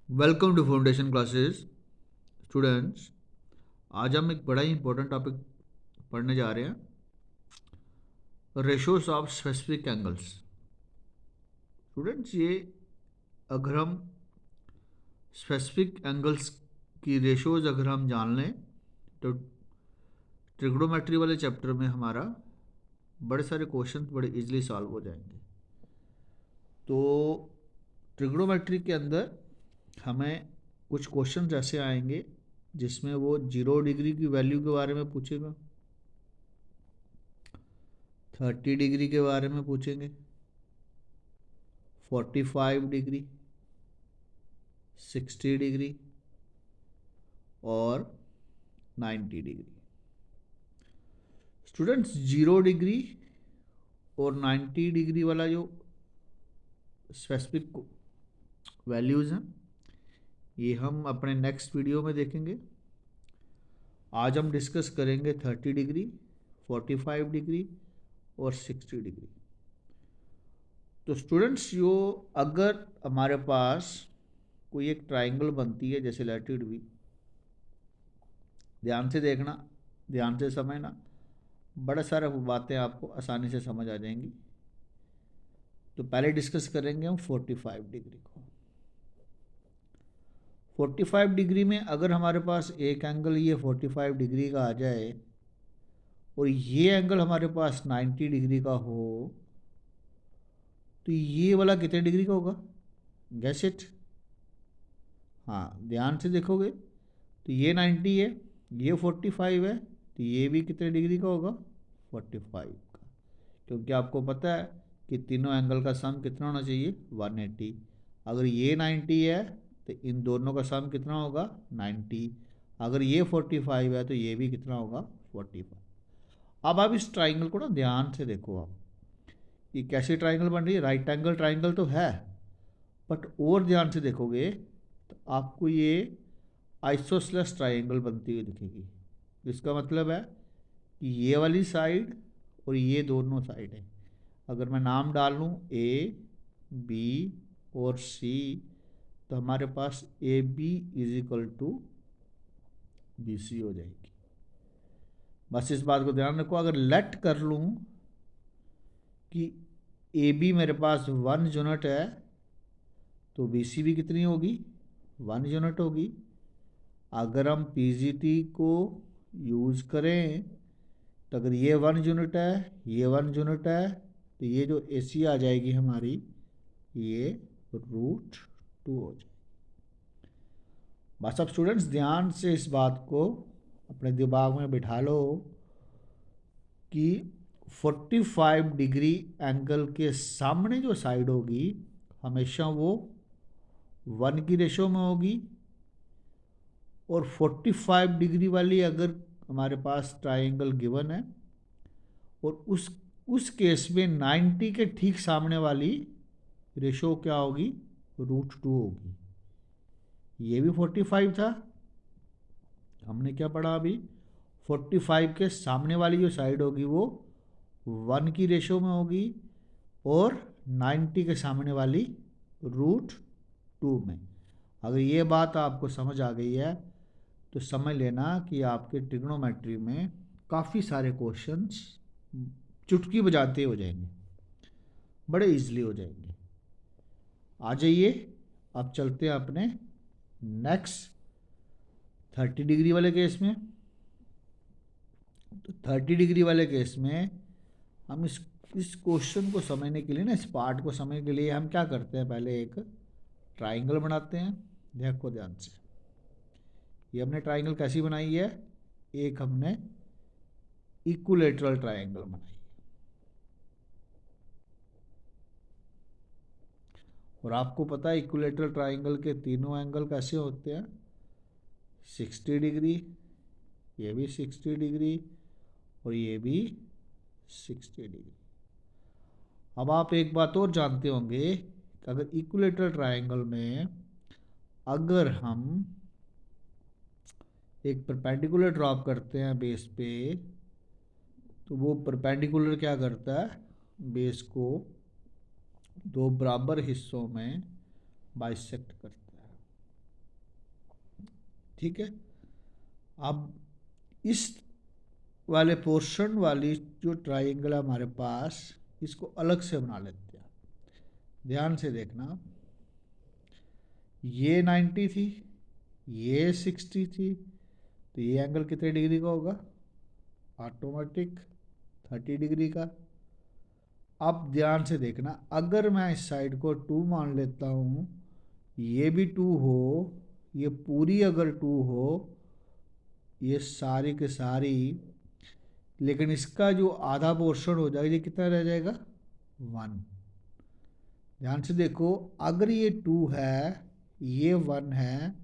Welcome to foundation classes students. आज हम एक बड़ा ही इंपॉर्टेंट टॉपिक पढ़ने जा रहे हैं, ratios of specific angles. Students, ये अगर हम स्पेसिफिक एंगल्स की रेशोज अगर हम जान लें तो ट्रिग्नोमेट्री वाले चैप्टर में हमारा बड़े सारे क्वेश्चन बड़े इजीली सॉल्व हो जाएंगे। तो ट्रिग्नोमेट्री के अंदर हमें कुछ क्वेश्चन ऐसे आएंगे जिसमें वो 0 डिग्री की वैल्यू के बारे में पूछेगा, 30 डिग्री के बारे में पूछेंगे, 45 डिग्री, 60 डिग्री और 90 डिग्री। स्टूडेंट्स, 0 डिग्री और 90 डिग्री वाला जो स्पेसिफिक वैल्यूज़ हैं ये हम अपने नेक्स्ट वीडियो में देखेंगे। आज हम डिस्कस करेंगे 30 डिग्री, 45 डिग्री और 60 डिग्री। तो स्टूडेंट्स, यो अगर हमारे पास कोई एक ट्राइंगल बनती है, जैसे लेट इट बी, ध्यान से देखना, ध्यान से समझना, बड़े सारे बातें आपको आसानी से समझ आ जाएंगी। तो पहले डिस्कस करेंगे हम 45 डिग्री को। 45 डिग्री में अगर हमारे पास एक एंगल ये 45 डिग्री का आ जाए और ये एंगल हमारे पास 90 डिग्री का हो, तो ये वाला कितने डिग्री का होगा? Gas it. हाँ, ध्यान से देखोगे तो ये 90 है, ये 45 है, तो ये भी कितने डिग्री का होगा? 45 का। क्योंकि आपको पता है कि तीनों एंगल का सम कितना होना चाहिए? 180। अगर ये 90 है तो इन दोनों का सम कितना होगा? 90। अगर ये 45 है तो ये भी कितना होगा? 45। अब आप इस ट्राइंगल को ना ध्यान से देखो। आप ये कैसी ट्राइंगल बन रही है? राइट एंगल ट्राइंगल तो है, बट और ध्यान से देखोगे तो आपको ये आइसोसेलेस ट्राइंगल बनती हुई दिखेगी। इसका मतलब है कि ये वाली साइड और ये दोनों साइड है, अगर मैं नाम डाल लूँ ए, बी और सी, तो हमारे पास A B is equal to B C हो जाएगी। बस इस बात को ध्यान रखो। अगर लेट कर लूँ कि ए बी मेरे पास 1 यूनिट है, तो बी सी भी कितनी होगी? 1 यूनिट होगी। अगर हम पी जी टी को यूज़ करें तो अगर ये 1 यूनिट है, ये 1 यूनिट है, तो ये जो ए सी आ जाएगी हमारी, ये √2 हो जाएगी। बस अब स्टूडेंट्स ध्यान से इस बात को अपने दिमाग में बिठा लो कि 45 डिग्री एंगल के सामने जो साइड होगी हमेशा वो 1 की रेशो में होगी, और 45 डिग्री वाली अगर हमारे पास ट्राइंगल गिवन है और उस केस में 90 के ठीक सामने वाली रेशो क्या होगी? √2 होगी। ये भी 45 था, हमने क्या पढ़ा अभी? 45 के सामने वाली जो साइड होगी वो 1 की रेशो में होगी, और 90 के सामने वाली √2 में। अगर ये बात आपको समझ आ गई है तो समझ लेना कि आपके ट्रिग्नोमेट्री में काफ़ी सारे क्वेश्चंस चुटकी बजाते हो जाएंगे, बड़े इजीली हो जाएंगे। आ जाइए, अब चलते हैं अपने नेक्स्ट 30 डिग्री वाले केस में। तो 30 डिग्री वाले केस में हम इस क्वेश्चन को समझने के लिए ना, इस पार्ट को समझने के लिए हम क्या करते हैं? पहले एक ट्राइंगल बनाते हैं। देखो ध्यान से, ये हमने ट्राइंगल कैसी बनाई है? एक हमने इक्विलेटरल ट्राइंगल बनाई है। और आपको पता है इक्विलेटरल ट्राइंगल के तीनों एंगल कैसे होते हैं? 60 डिग्री, ये भी 60 डिग्री और ये भी 60 डिग्री। अब आप एक बात और जानते होंगे कि अगर इक्विलेटरल ट्राइंगल में अगर हम एक परपेंडिकुलर ड्रॉप करते हैं बेस पे, तो वो परपेंडिकुलर क्या करता है? बेस को दो बराबर हिस्सों में बाइसेक्ट करता है। ठीक है। अब इस वाले पोर्शन वाली जो ट्राइंगल है हमारे पास, इसको अलग से बना लेते हैं। ध्यान से देखना, ये 90 थी, ये 60 थी, तो ये एंगल कितने डिग्री का होगा? ऑटोमेटिक 30 डिग्री का। अब ध्यान से देखना, अगर मैं इस साइड को 2 मान लेता हूँ, ये भी 2 हो, ये पूरी अगर 2 हो, ये सारी के सारी, लेकिन इसका जो आधा पोर्शन हो जाएगा, ये कितना रह जाएगा? 1। ध्यान से देखो, अगर ये 2 है, ये 1 है,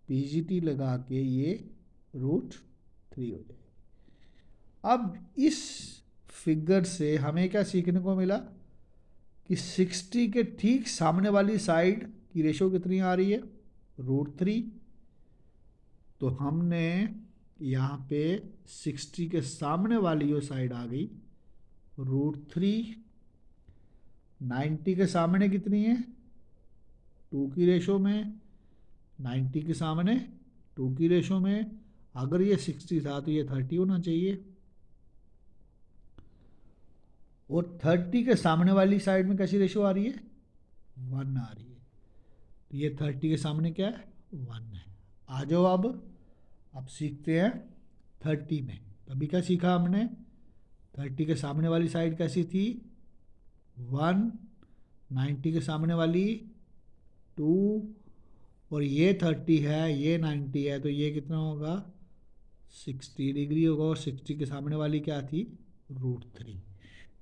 पीजीटी लगा के ये √3 हो जाएगा। अब इस फिगर से हमें क्या सीखने को मिला कि 60 के ठीक सामने वाली साइड की रेशो कितनी आ रही है? √3। तो हमने यहाँ पे 60 के सामने वाली जो साइड आ गई √3। 90 के सामने कितनी है? 2 की रेशो में। 90 के सामने 2 की रेशो में। अगर ये 60 था तो ये 30 होना चाहिए। और 30 के सामने वाली साइड में कैसी रेशो आ रही है? 1 आ रही है। तो ये 30 के सामने क्या है? 1 है। आ जाओ अब सीखते हैं 30 में। अभी क्या सीखा हमने? 30 के सामने वाली साइड कैसी थी? 1। 90 के सामने वाली 2, और ये 30 है, ये 90 है, तो ये कितना होगा? 60 डिग्री होगा। और 60 के सामने वाली क्या थी? √3।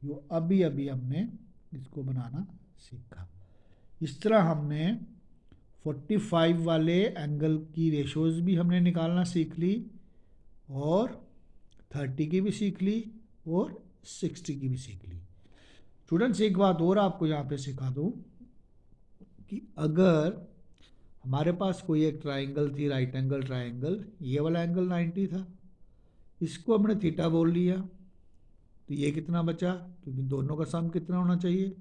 जो अभी अभी हमने इसको बनाना सीखा। इस तरह हमने 45 वाले एंगल की रेशोज भी हमने निकालना सीख ली, और 30 की भी सीख ली, और 60 की भी सीख ली। स्टूडेंट्स, एक बात और आपको यहाँ पे सिखा दूँ कि अगर हमारे पास कोई एक ट्राइंगल थी, राइट एंगल ट्राइंगल, ये वाला एंगल 90 था, इसको हमने थीटा बोल लिया, तो ये कितना बचा? क्योंकि दोनों का सम कितना होना चाहिए?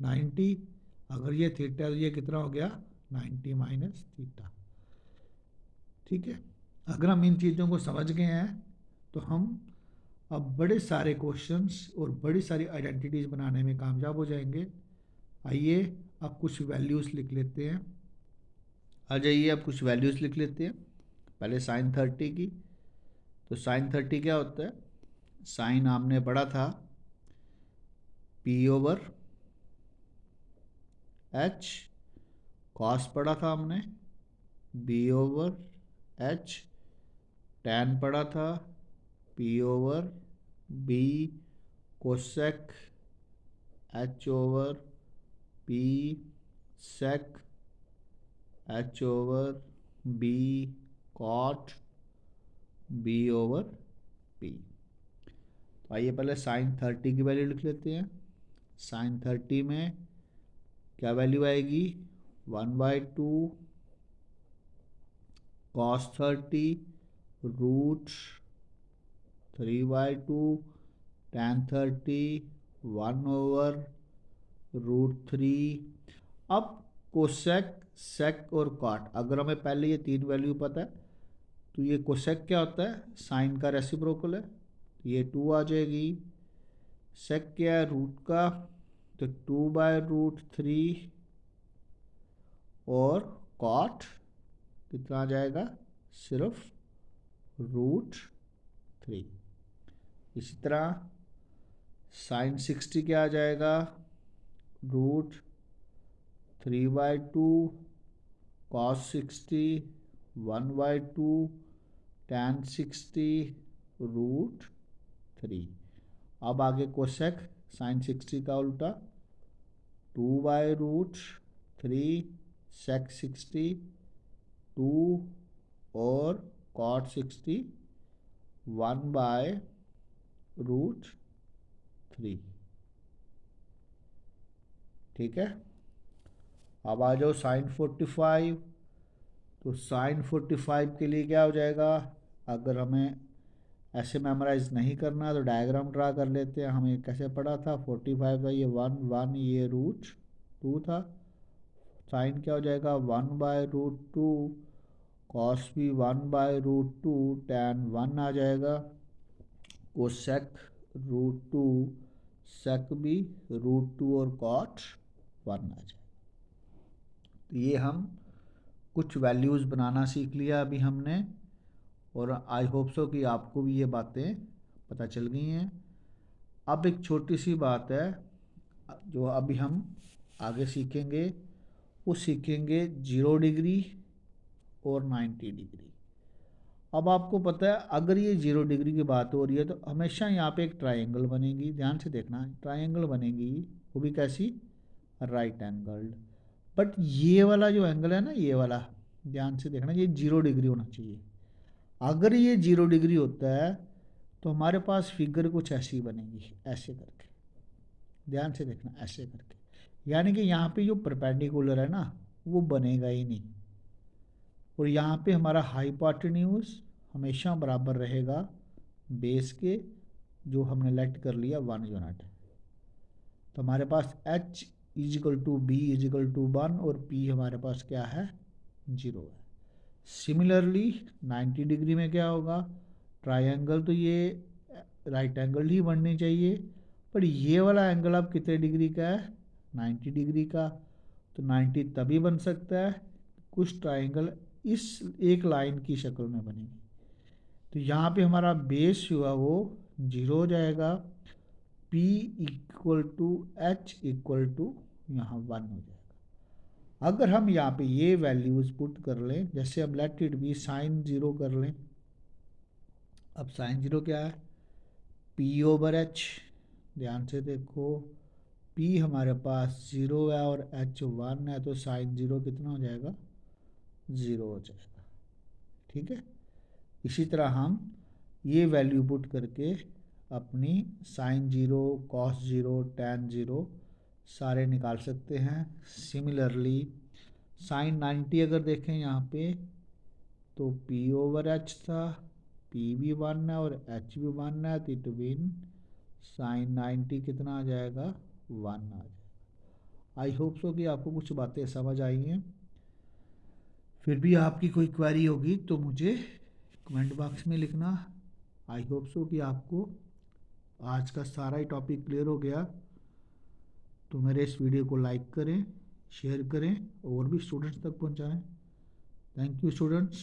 90। अगर ये थीटा, तो ये कितना हो गया? 90 माइनस थीटा। ठीक है। अगर हम इन चीज़ों को समझ गए हैं तो हम अब बड़े सारे क्वेश्चंस और बड़ी सारी आइडेंटिटीज़ बनाने में कामयाब हो जाएंगे। आइए अब कुछ वैल्यूज़ लिख लेते हैं। आ जाइए, अब कुछ वैल्यूज़ लिख लेते हैं। पहले साइन 30 की। तो साइन 30 क्या होता है? साइन हमने पढ़ा था P/H। कॉस पढ़ा था हमने B/H। टैन पढ़ा था P/B। Cosec H/P। Sec H/B। Cot B/P। तो आइए पहले साइन 30 की वैल्यू लिख लेते हैं। साइन 30 में क्या वैल्यू आएगी? 1/2 कॉस 30 √3/2 टैन 30 1/√3। अब कोसेक, सेक और कॉट, अगर हमें पहले ये 3 वैल्यू पता है तो ये कोसेक क्या होता है? साइन का रेसिप्रोकल है, तो ये 2 आ जाएगी। सेक क्या है? रूट का, तो 2/√3। और कॉट कितना आ जाएगा? सिर्फ √3। इसी तरह साइन 60 क्या आ जाएगा? √3/2 कॉस 60 1/2 टैन 60 √3। अब आगे कोसेक साइन 60 का उल्टा 2/√3 सेक 60 2 और कॉट 60 1/√3। ठीक है। अब आ जाओ साइन 45। तो साइन 45 के लिए क्या हो जाएगा? अगर हमें ऐसे मेमोराइज नहीं करना तो डायग्राम ड्रा कर लेते हैं। हमें कैसे पढ़ा था? 45 का ये 1 ये √2 था। साइन क्या हो जाएगा? 1/√2 कॉस भी 1/√2 tan 1 आ जाएगा, कोसेक √2 सेक भी √2 और कॉट 1 आ जाएगा। तो ये हम कुछ वैल्यूज़ बनाना सीख लिया अभी हमने, और आई होप सो कि आपको भी ये बातें पता चल गई हैं। अब एक छोटी सी बात है जो अभी हम आगे सीखेंगे, वो सीखेंगे 0 डिग्री और 90 डिग्री। अब आपको पता है अगर ये 0 डिग्री की बात हो रही है तो हमेशा यहाँ पे एक ट्रायंगल बनेगी, ध्यान से देखना, ट्रायंगल बनेगी, वो भी कैसी, राइट एंगल्ड। बट ये वाला जो एंगल है ना, ये वाला ध्यान से देखना, ये 0 डिग्री होना चाहिए। अगर ये 0 डिग्री होता है तो हमारे पास फिगर कुछ ऐसी बनेगी, ऐसे करके, ध्यान से देखना, ऐसे करके, यानी कि यहाँ पे जो परपेंडिकुलर है ना वो बनेगा ही नहीं, और यहाँ पे हमारा हाइपोटेन्यूज हमेशा बराबर रहेगा बेस के, जो हमने लेट कर लिया 1 यूनिट। तो हमारे पास h = b = 1 और p हमारे पास क्या है, 0 है। सिमिलरली 90 डिग्री में क्या होगा, ट्रायंगल तो ये राइट एंगल ही बननी चाहिए, पर ये वाला एंगल अब कितने डिग्री का है, 90 डिग्री का। तो 90 तभी बन सकता है कुछ ट्रायंगल इस एक लाइन की शक्ल में बनेगी। तो यहाँ पे हमारा बेस हुआ वो 0 हो जाएगा, P = H = यहाँ 1 हो जाएगा। अगर हम यहाँ पे ये वैल्यूज़ पुट कर लें, जैसे अब लेट इट बी sin 0 कर लें। अब sin 0 क्या है, P/H। ध्यान से देखो, P हमारे पास 0 है और H 1 है, तो sin 0 कितना हो जाएगा, 0 हो जाएगा। ठीक है, इसी तरह हम ये वैल्यू पुट करके अपनी sin 0, cos 0, tan 0 सारे निकाल सकते हैं। सिमिलरली sin 90 अगर देखें यहाँ पे तो P/H था, P भी 1 है और H भी 1 है, तो इट मीन sin 90 कितना आ जाएगा, 1 आ जाएगा। आई होप सो कि आपको कुछ बातें समझ आई हैं। फिर भी आपकी कोई क्वेरी होगी तो मुझे कमेंट बॉक्स में लिखना। आई होप सो कि आपको आज का सारा ही टॉपिक क्लियर हो गया। तो मेरे इस वीडियो को लाइक करें, शेयर करें और भी स्टूडेंट्स तक पहुंचाएं। Thank you students.